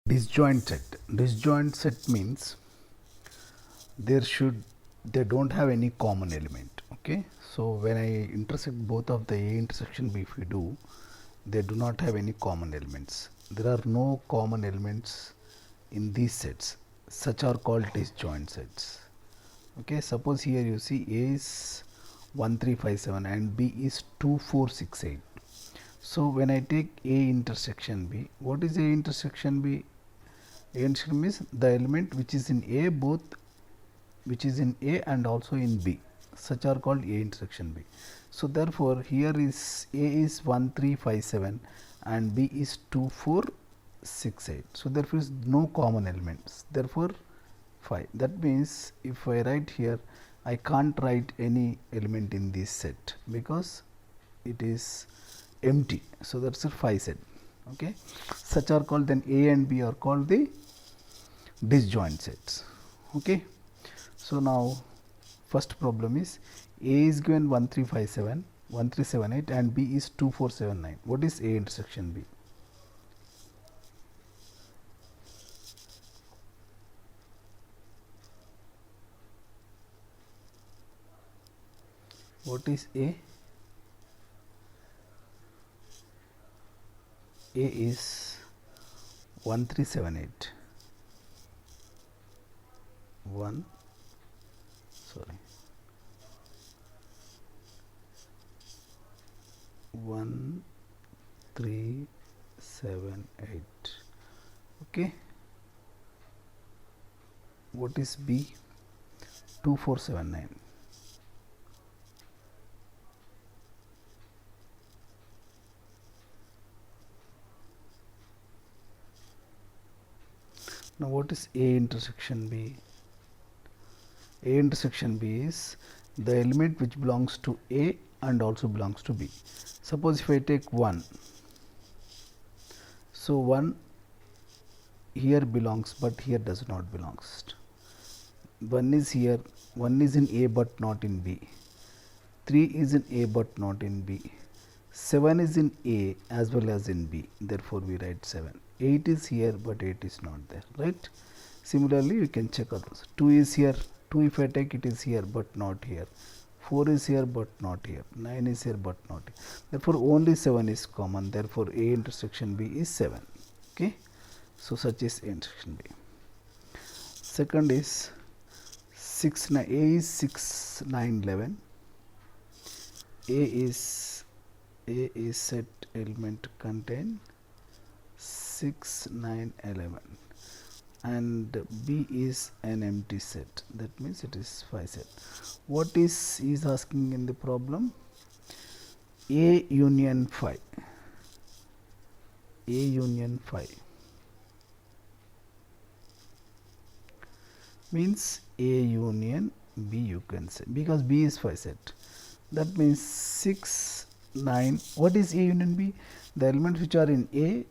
Disjoint set. Disjoint set means they don't have any common element. Okay, so when I intersect both of the A intersection B, if we do, they do not have any common elements. There are no common elements in these sets. Such are called disjoint sets. Okay, suppose here you see A is 1357 and B is 2468. So when I take A intersection B, what is A intersection B? A intersection means the element which is in A which is in A and also in B. Such are called A intersection B. So therefore here is A is 1357 and B is 2468. So therefore is no common elements. Therefore 5. That means if I write here, I can't write any element in this set because it is empty. So that's a 5 set. Okay, such are called, then A and B are called the disjoint sets. Okay, so now first problem is A is given 1357, 1378 and B is 2479. What is A intersection B? What is A? A is 1378. 1378. Okay. What is B? 2479. Now what is A intersection B? A intersection B is the element which belongs to A and also belongs to B. Suppose if I take 1, so 1 here belongs but here does not belongs. 1 is here, 1 is in A but not in B. 3 is in A but not in B. 7 is in A as well as in B, therefore we write 7. 8 is here but 8 is not there, right? Similarly, you can check others. 2 is here, 2 if I take it is here but not here. 4 is here but not here. 9 is here but not here. Therefore, only 7 is common. Therefore, A intersection B is 7. Okay. So, such is A intersection B. Second is 6, 9. A is 6, 9, 11. A is set element contain 6, 9, 11 and B is an empty set, that means it is 5 set. What is asking in the problem? A union 5. A union 5 means A union B, you can say, because B is 5 set. That means 6, 9. What is A union B? The elements which are in A,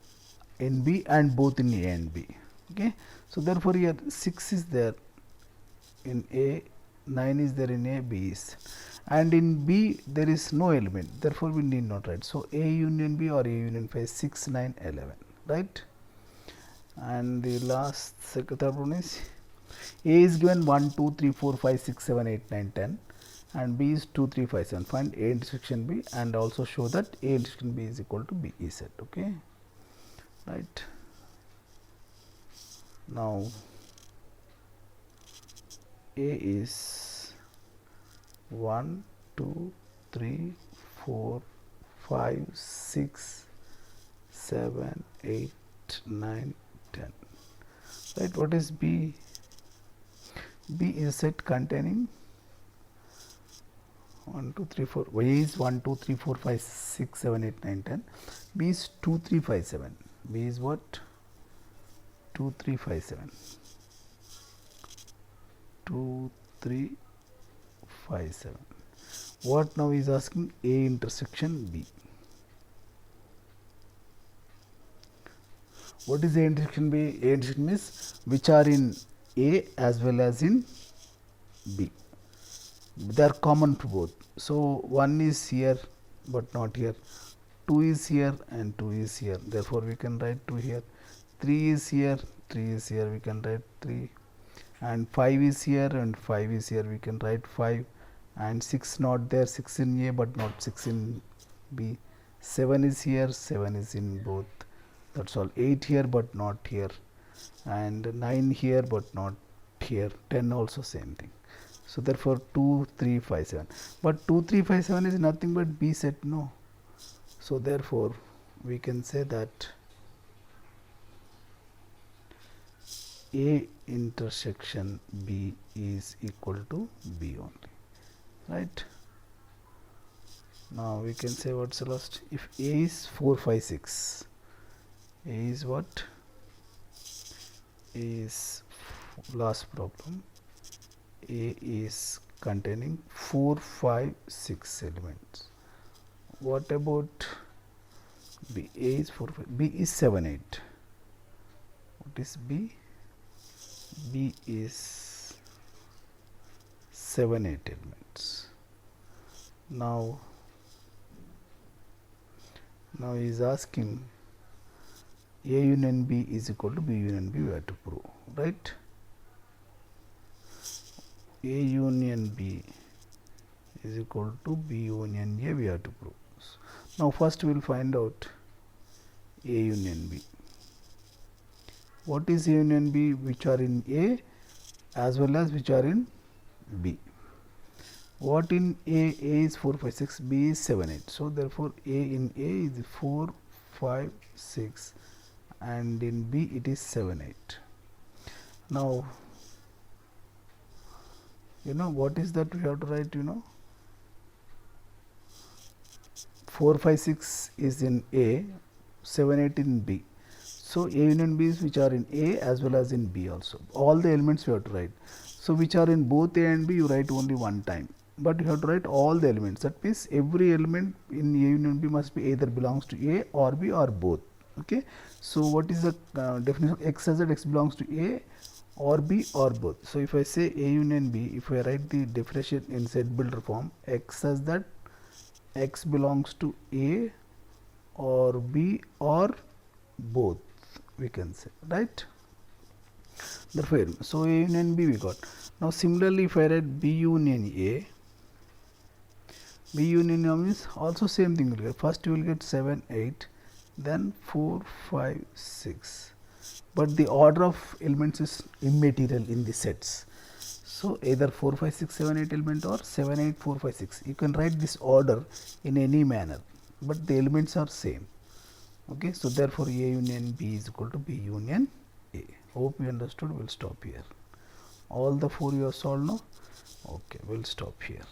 in B and both in A and B. Okay. So therefore here 6 is there in A, 9 is there in A, B is, and in B there is no element, therefore we need not write. So A union B or A union 5 is 6, 9, 11, right? And the last third one is A is given 1, 2, 3, 4, 5, 6, 7, 8, 9, 10 and B is 2, 3, 5, 7. Find A intersection B and also show that A intersection B is equal to B E set. Okay, right? Now A is 1, 2, 3, 4, 5, 6, 7, 8, 9, 10. Right? What is B? B is a set containing 1, 2, 3, 4. Y is 1, 2, 3, 4, 5, 6, 7, 8, 9, 10. B is 2, 3, 5, 7. B is what? 2, 3, 5, 7. 2, 3, 5, 7. What now is asking? A intersection B. What is A intersection B? A intersection means which are in A as well as in B. They are common to both. So 1 is here but not here. 2 is here and 2 is here. Therefore, we can write 2 here. 3 is here, 3 is here, we can write 3, and 5 is here and 5 is here, we can write 5, and 6 not there, 6 in A but not 6 in B. 7 is here, 7 is in both, that's all. 8 here but not here, and 9 here but not here, 10 also same thing. So therefore 2, 3, 5, 7. But 2, 3, 5, 7 is nothing but B set, no. So therefore we can say that A intersection B is equal to B only, right? Now we can say what's the last. If A is 4, 5, 6, A is what? A is last problem. A is containing 4, 5, 6 elements. What about B? A is 4, 5. B is 7, 8. What is B? B is 7, 8 elements. Now he is asking A union B is equal to B union B, we have to prove, right? A union B is equal to B union A, we have to prove. Now first we will find out A union B. What is A union B? Which are in A as well as which are in B. What in A? A is 4, 5, 6, B is 7, 8. So therefore A in A is 4, 5, 6, and in B it is 7, 8. Now you know what is that we have to write, 4, 5, 6 is in A, 7, 8 in B. So A union B is which are in A as well as in B also. All the elements we have to write. So which are in both A and B, you write only one time. But you have to write all the elements. That means every element in A union B must be either belongs to A or B or both. Okay. So what is the definition of X as that X belongs to A or B or both? So if I say A union B, if I write the definition in set builder form, X says that X belongs to A or B or both, we can say, right? Therefore, so A union B we got. Now similarly, if I write B union A, B union A means also same thing will get. First you will get 7, 8, then 4, 5, 6. But the order of elements is immaterial in the sets. So either 4, 5, 6, 7, 8 element or 7, 8, 4, 5, 6. You can write this order in any manner, but the elements are same. Okay, so therefore A union B is equal to B union A. Hope you understood. We'll stop here. All the 4 you have solved now. Okay, we'll stop here.